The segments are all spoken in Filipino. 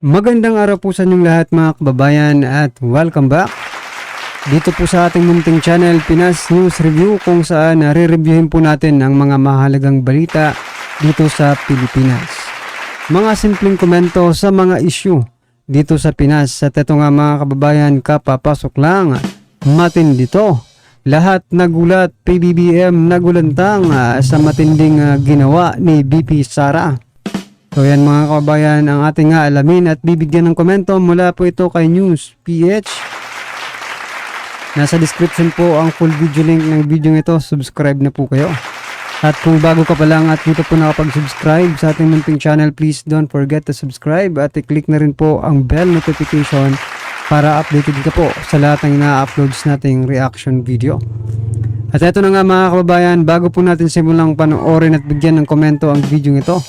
Magandang araw po sa inyong lahat mga kababayan at welcome back dito po sa ating munting channel Pinas News Review, kung saan nare-reviewin po natin ang mga mahalagang balita dito sa Pilipinas. Mga simpleng komento sa mga issue dito sa Pinas. At ito nga mga kababayan, kapapasok lang, matindi to. Lahat nagulat, PBBM nagulantang sa matinding ginawa ni BP Sara. So yan mga kababayan ang ating alamin at bibigyan ng komento mula po ito kay News PH. Nasa description po ang full video link ng video ito. Subscribe na po kayo. At kung bago ka pa lang at dito po nakapag-subscribe sa ating munting channel, please don't forget to subscribe at i-click na rin po ang bell notification para updated ka po sa lahat ng ina-uploads nating reaction video. At ito na nga mga kababayan, bago po natin simulang panoorin at bigyan ng komento ang video ito,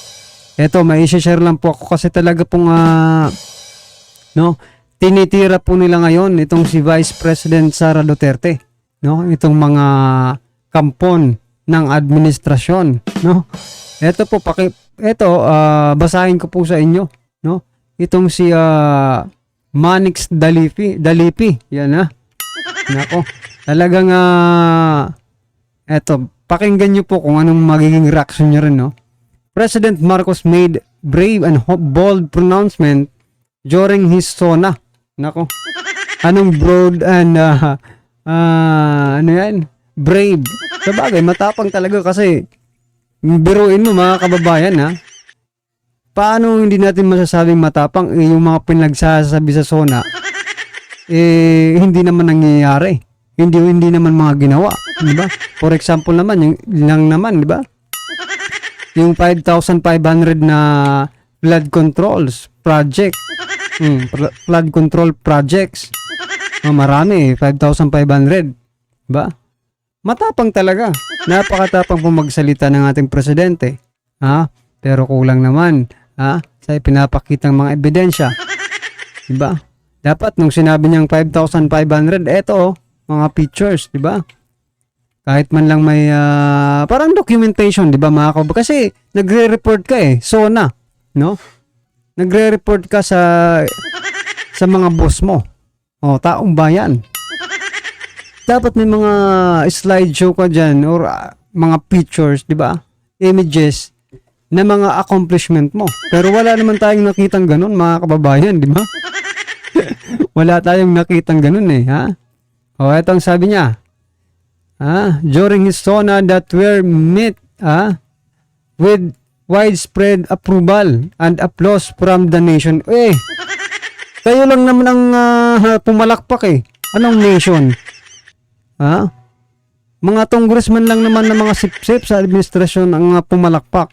eto, may i-share lang po ako kasi talaga pong tinitira po nila ngayon itong si Vice President Sara Duterte, no? Itong mga kampon ng administrasyon, no? Eto po basahin ko po sa inyo, no? Itong si Manix Dalipi, yan na. Nako, talagang eto, pakinggan niyo po kung anong magiging reaction niyo rin, no? President Marcos made brave and bold pronouncement during his SONA. Nako. Anong broad and ano yan? Brave. Sabagay, matapang talaga kasi biruin mo mga kababayan ha. Paano hindi natin masasabing matapang yung mga pinagsasabi sa SONA hindi naman nangyayari. Hindi naman mga ginawa, di ba? For example naman, yung lang naman, di ba? Yung 5,500 na flood controls project. Flood control projects. Marami, 5,500. Ba? Matapang talaga. Napakatapang po magsalita ng ating presidente. Pero kulang naman, sa pinapakitang mga ebidensya. Diba? Dapat nung sinabi niyang 5,500, eto, mga pictures, diba? Kahit man lang may parang documentation, 'di ba mga kababayan? Kasi nagre-report ka SONA, no? Nagre-report ka sa mga boss mo. Taong bayan. Dapat may mga slideshow ka diyan or mga pictures, 'di ba? Images na mga accomplishment mo. Pero wala naman tayong nakitang ganun mga kababayan, 'di ba? Wala tayong nakitang ganun ha? Ito ang sabi niya. During his SONA that were met with widespread approval and applause from the nation. Kayo lang naman ang pumalakpak Anong nation? Mga congressman lang naman ng mga sip-sip sa administrasyon ang pumalakpak.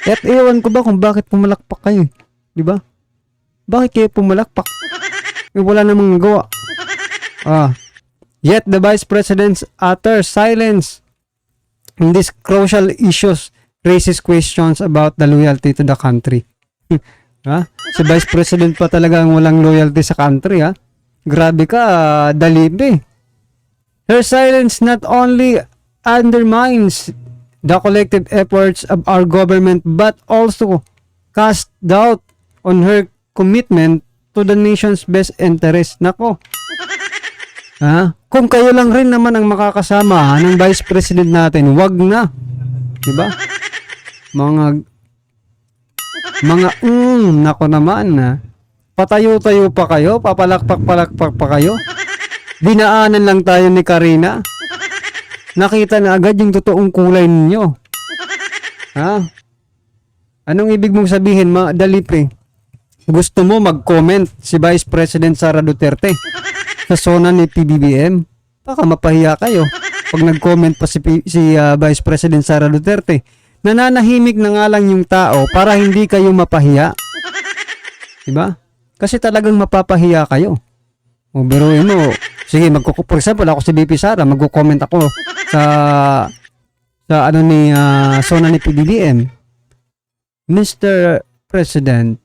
At ewan ko ba kung bakit pumalakpak kayo? Di ba? Bakit kayo pumalakpak? Wala namang nagawa. Yet the Vice President's utter silence in these crucial issues raises questions about the loyalty to the country. Si Vice President pa talaga ang walang loyalty sa country Grabe ka, Dalipi. Her silence not only undermines the collective efforts of our government but also cast doubt on her commitment to the nation's best interest. Nako. Kung kayo lang rin naman ang makakasama ng Vice President natin, wag na. Diba? Nako naman patayo-tayo pa kayo, papalakpak-palakpak pa kayo. Dinaanan lang tayo ni Karina. Nakita na agad yung totoong kulay ninyo. Anong ibig mong sabihin, Dalipi? Gusto mo mag-comment si Vice President Sara Duterte sa SONA ni PBBM? Baka mapahiya kayo pag nag-comment pa si Vice President Sara Duterte. Nananahimik na nga lang yung tao para hindi kayo mapahiya. Diba? Kasi talagang mapapahiya kayo. Biruin mo. Sige, for example, ako si BP Sara, mag-comment ako sa SONA ni PBBM. Mr. President,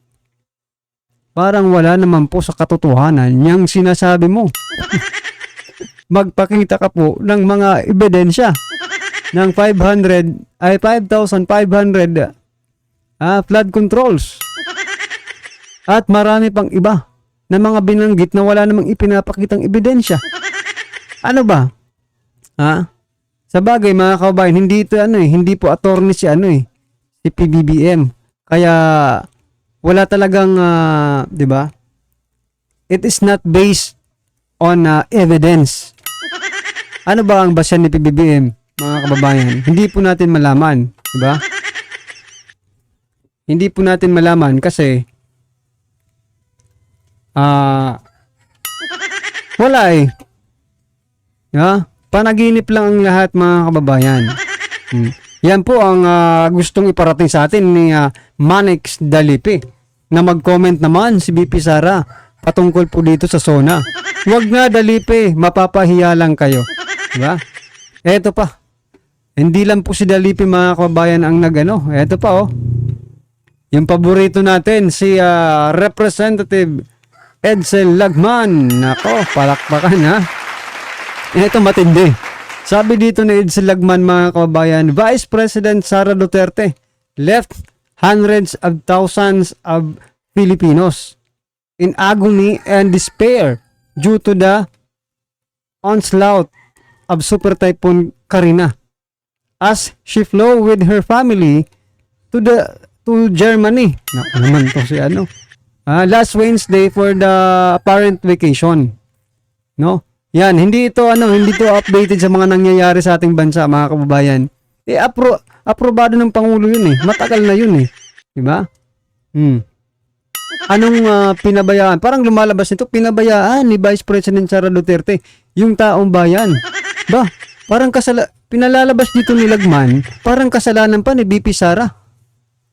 parang wala naman po sa katotohanan yung sinasabi mo. Magpakita ka po ng mga ebidensya ng 5,500 flood controls. At marami pang iba na mga binanggit na wala namang ipinapakitang ebidensya. Ano ba? Ha? Sa bagay mga kababayan, hindi ito hindi po attorney si si PBBM. Kaya wala talagang 'di ba? It is not based on evidence. Ano ba ang base ni PBBM, mga kababayan? Hindi po natin malaman, 'di ba? Hindi po natin malaman kasi wala eh. Ha? Panaginip lang ang lahat, mga kababayan. Yan po ang gustong iparating sa atin ni Manix Dalipi na mag-comment naman si BP Sara patungkol po dito sa SONA. Huwag na Dalipi, mapapahiya lang kayo. Diba? Eto pa. Hindi lang po si Dalipi, mga kababayan, ang Eto pa yung paborito natin, si Representative Edsel Lagman. Nako, palakpakan ha. Ito matindi. Sabi dito ni Edsel Lagman, mga kababayan, Vice President Sara Duterte left hundreds of thousands of Filipinos in agony and despair due to the onslaught of Super Typhoon Karina as she flew with her family to Germany. Naku naman to si last Wednesday for the parent vacation. No? Yan, hindi ito updated sa mga nangyayari sa ating bansa, mga kababayan. Aprobado ng Pangulo yun eh. Matagal na yun eh. 'Di ba? Anong pinabayaan? Parang lumalabas nito, pinabayaan ni Vice President Sara Duterte yung taong bayan. Ba, parang pinalalabas dito ni Lagman, parang kasalanan pa ni BP Sara.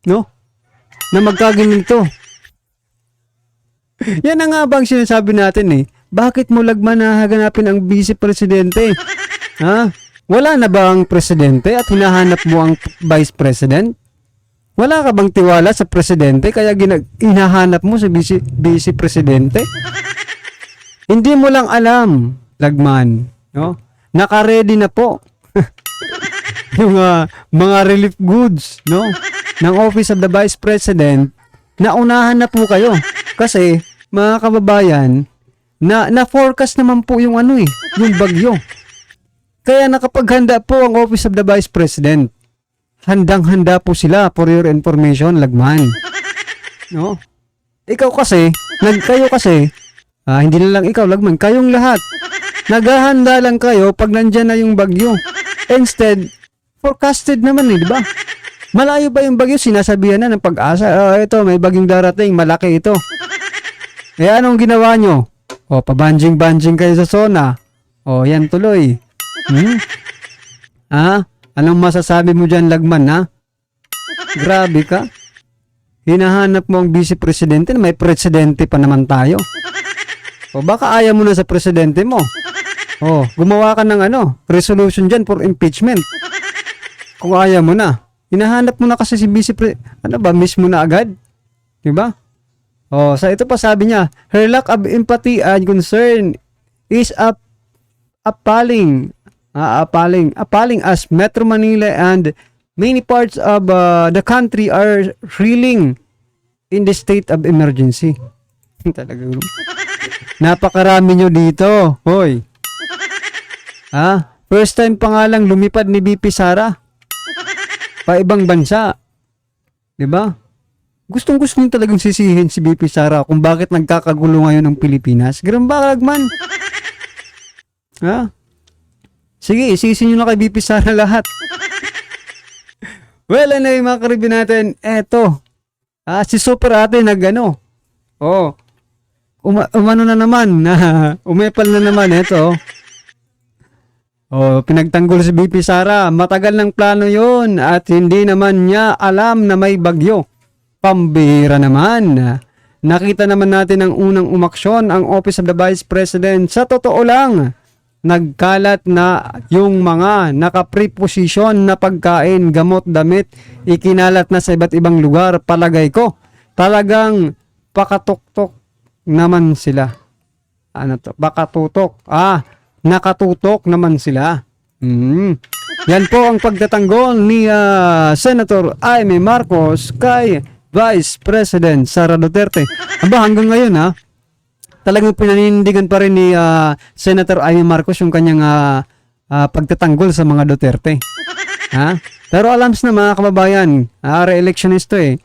No? Na magkaganito. Yan ang nga bang sinasabi natin eh. Bakit mo Lagman na haganapin ang Vice Presidente? Ha? Wala na ba ang Presidente at hinahanap mo ang Vice President? Wala ka bang tiwala sa Presidente kaya hinahanap mo sa Vice Presidente? Hindi mo lang alam, Lagman. No? Naka-ready na po yung mga relief goods, no? Ng Office of the Vice President. Naunahan na po kayo. Kasi, mga kababayan, na-forecast naman po yung yung bagyo. Kaya nakapaghanda po ang Office of the Vice President. Handang-handa po sila for your information, Lagman. No? Kayo kasi, hindi na lang ikaw, Lagman, kayong lahat. Naghahanda lang kayo pag nandyan na yung bagyo. Instead, forecasted naman di ba? Malayo ba yung bagyo? Sinasabihan na ng Pag-asa. Ito, may bagyong darating, malaki ito. Anong ginawa nyo? Pabanjing-banjing kayo sa SONA. Yan tuloy. Anong masasabi mo dyan, Lagman, ha? Grabe ka. Hinahanap mo ang Vice Presidente na may Presidente pa naman tayo. Baka ayaw mo na sa Presidente mo. Gumawa ka ng resolution dyan for impeachment. Kung ayaw mo na. Hinahanap mo na kasi si Vice Presidente. Miss mo na agad? Diba? Sa ito pa sabi niya, her lack of empathy and concern is appalling as Metro Manila and many parts of the country are reeling in the state of emergency. Talaga. Napakarami nyo dito. Hoy. First time pa nga lang lumipad ni BP Sara pa ibang bansa. 'Di ba? Gustong-gusto niyo talagang sisihin si BP Sara kung bakit nagkakagulo ngayon ng Pilipinas. Ganun ba, Lagman? Sige, isisi nyo na kay BP Sara lahat. Well, anyway, mga karibin natin, eto. Si Super Ate umano na naman. Umepal na naman, eto. Pinagtanggol si BP Sara. Matagal ng plano yon at hindi naman niya alam na may bagyo. Pambihira naman. Nakita naman natin ang unang umaksyon ang Office of the Vice President. Sa totoo lang, nagkalat na yung mga naka-preposition na pagkain, gamot, damit, ikinalat na sa iba't ibang lugar. Palagay ko, talagang pakatuktok naman sila. Pakatutok. Nakatutok naman sila. Yan po ang pagtatanggol ni Senator Amy Marcos kay Vice President Sara Duterte. Aba, hanggang ngayon ha, talagang pinanindigan pa rin ni Senator Amy Marcos yung kanyang pagtatanggol sa mga Duterte. Ha? Pero alam na mga kababayan, re-election is to eh.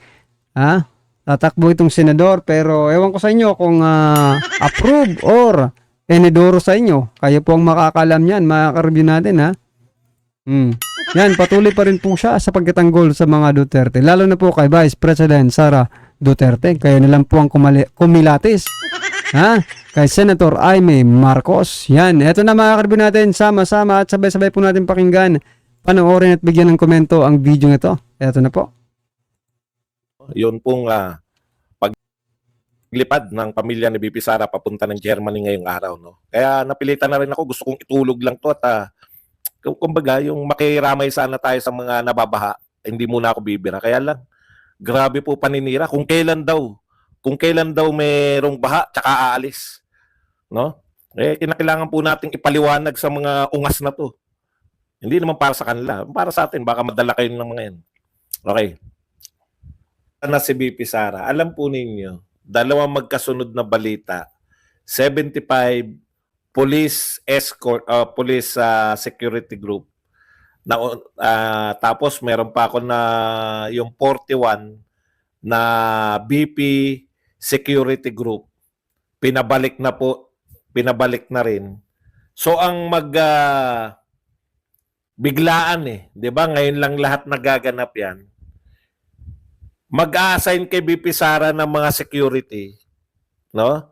Ha? Tatakbo itong senador pero ewan ko sa inyo kung approve or enedoro sa inyo. Kayo po ang makakalam yan, mga ka-review natin ha. Yan, patuloy pa rin po siya sa pagtatanggol sa mga Duterte. Lalo na po kay Vice President Sara Duterte. Kayo na lang po ang kumilatis. Ha? Kay Senator Amy Marcos. Yan, eto na mga ka-review natin. Sama-sama at sabay-sabay po natin pakinggan. Panoorin at bigyan ng komento ang video nito. Eto na po. Yun pong paglipad ng pamilya ni BP Sara papunta ng Germany ngayong araw. No? Kaya napilitan na rin ako. Gusto kong itulog lang to at kumbaga, yung makiramay sana tayo sa mga nababaha. Hindi muna ako bibira. Kaya lang, grabe po paninira. Kung kailan daw mayroong baha, tsaka aalis. No? Kinakailangan po nating ipaliwanag sa mga ungas na to. Hindi naman para sa kanila. Para sa atin, baka madala kayo ng mga yan. Okay. Na si BP Sara, alam po ninyo, dalawang magkasunod na balita, 75 police escort, police security group. Na, tapos meron pa ako na yung 41 na BP security group. Pinabalik na rin. So ang biglaan 'di ba? Ngayon lang lahat nagaganap 'yan. Mag-a-assign kay BP Sara ng mga security, no?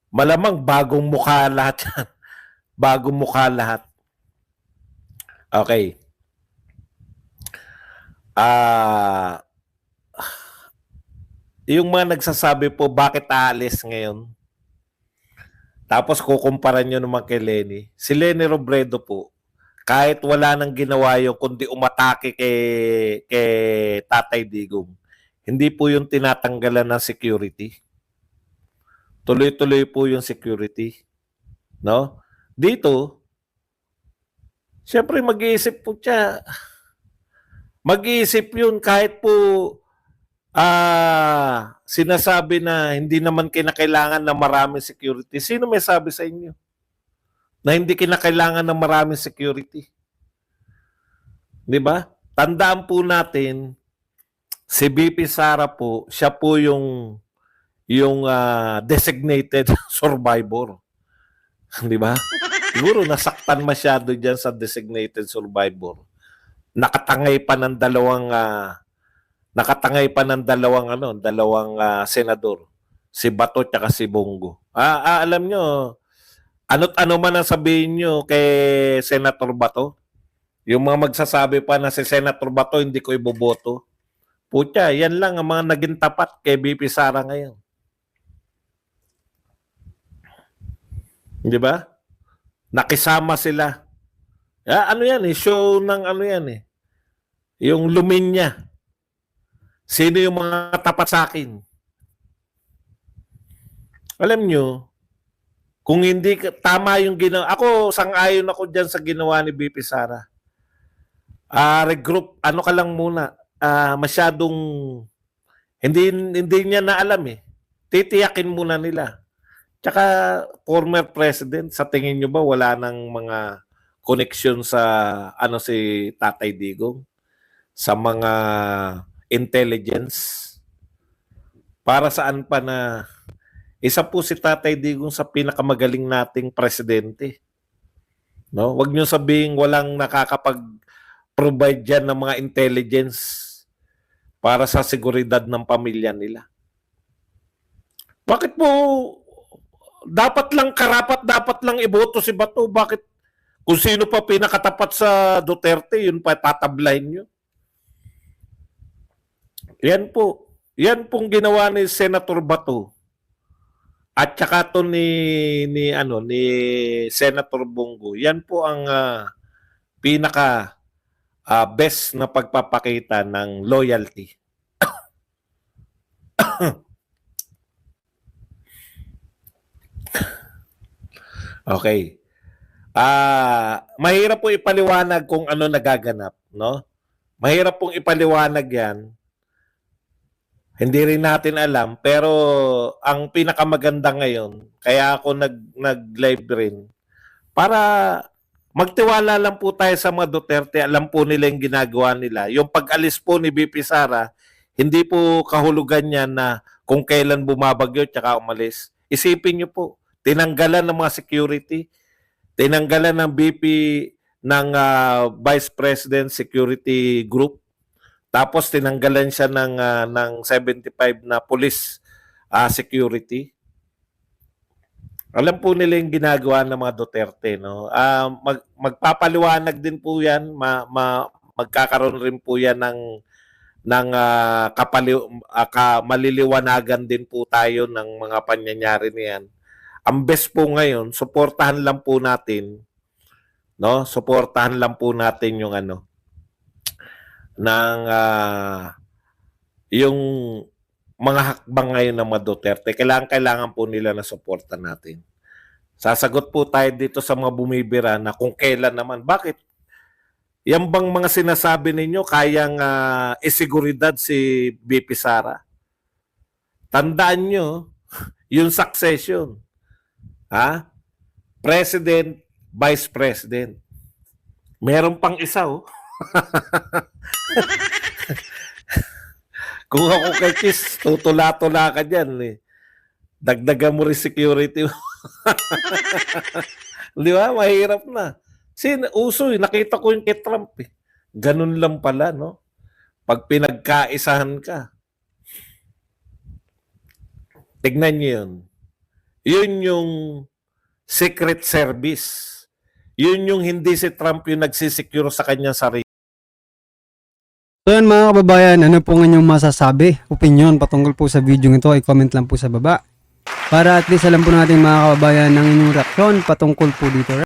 Malamang bagong mukha lahat yan. Bagong mukha lahat. Okay. Yung mga nagsasabi po, bakit aalis ngayon? Tapos kukumpara nyo naman kay Lenny. Si Lenny Robredo po, kahit wala nang ginawa yung kundi umatake kay Tatay Digong, hindi po yung tinatanggalan ng security. Tuloy-tuloy po yung security. No? Dito, siyempre mag-iisip po siya. Mag-iisip yun kahit po sinasabi na hindi naman kinakailangan ng maraming security. Sino may sabi sa inyo na hindi kinakailangan ng maraming security? Di ba? Tandaan po natin, si BP Sara po, siya po yung designated survivor. Di ba? Siguro nasaktan masyado diyan sa designated survivor. Nakatangay pa ng dalawang senador, si Bato at si Bongo. Alam nyo, ano't ano man ang sabihin nyo kay Senator Bato, yung mga magsasabi pa na si Senator Bato hindi ko iboboto, putya, yan lang ang mga naging tapat kay BP Sara ngayon. Di ba? Nakisama sila. Ano yan eh, show ng ano yan eh. Yung Luminya. Sino yung mga tapat sa akin? Alam nyo, kung hindi tama yung ginawa, ako sang-ayon ako dyan sa ginawa ni BP Sara. Regroup, ano ka lang muna, masyadong, hindi niya na alam eh. Titiyakin muna nila. Tsaka former president, sa tingin nyo ba wala nang mga connection sa si Tatay Digong? Sa mga intelligence? Para saan pa na isa po si Tatay Digong sa pinakamagaling nating presidente. No? Huwag nyo sabihin walang nakakapag-provide dyan ng mga intelligence para sa seguridad ng pamilya nila. Bakit po dapat lang iboto si Bato? Bakit kung sino pa pinakatapat sa Duterte, yun pa tatablahin nyo? Yan pong ginawa ni Senator Bato. At saka to ni Senator Bongo. Yan po ang pinaka best na pagpapakita ng loyalty. Okay. Mahirap po ipaliwanag kung ano nagaganap, no? Mahirap pong ipaliwanag 'yan. Hindi rin natin alam, pero ang pinakamaganda ngayon, kaya ako nag-live rin, para magtiwala lang po tayo sa mga Duterte, alam po nila yung ginagawa nila. Yung pag-alis po ni BP Sara, hindi po kahulugan niya na kung kailan bumabagyo tsaka umalis. Isipin niyo po, tinanggalan ng mga security, tinanggalan ng BP ng Vice President Security Group, tapos tinanggalan siya ng 75 na police security. Alam po nila yung ginagawa ng mga Duterte, no? Magpapaliwanag din po 'yan, magkakaroon rin po 'yan ng maliliwanagan din po tayo ng mga pangyayari niyan. Ang best po ngayon, suportahan lang po natin, no? Suportahan lang po natin yung ng yung mga hakbang ngayon ng mga Duterte. Kailangan po nila na suporta natin. Sasagot po tayo dito sa mga bumibira na kung kailan naman. Bakit? Yan bang mga sinasabi ninyo kayang isiguridad si BP Sara? Tandaan nyo, yung succession. President, Vice President. Meron pang isa, oh. Kung ako kay Chis, tutula-tula ka dyan. Dagdagan mo rin security mo. Di ba? Mahirap na. Uso nakita ko yung kay Trump Ganun lang pala, no? Pag pinagkaisahan ka. Tignan niyo yun. Yun yung Secret Service. Yun yung hindi si Trump yung nagsisecure sa kanyang sarili. So yan mga kababayan, ano po inyong masasabi? Opinion patungkol po sa video ito, i-comment lang po sa baba. Para at least alam po natin mga kababayan ng inyong reaksyon patungkol po dito.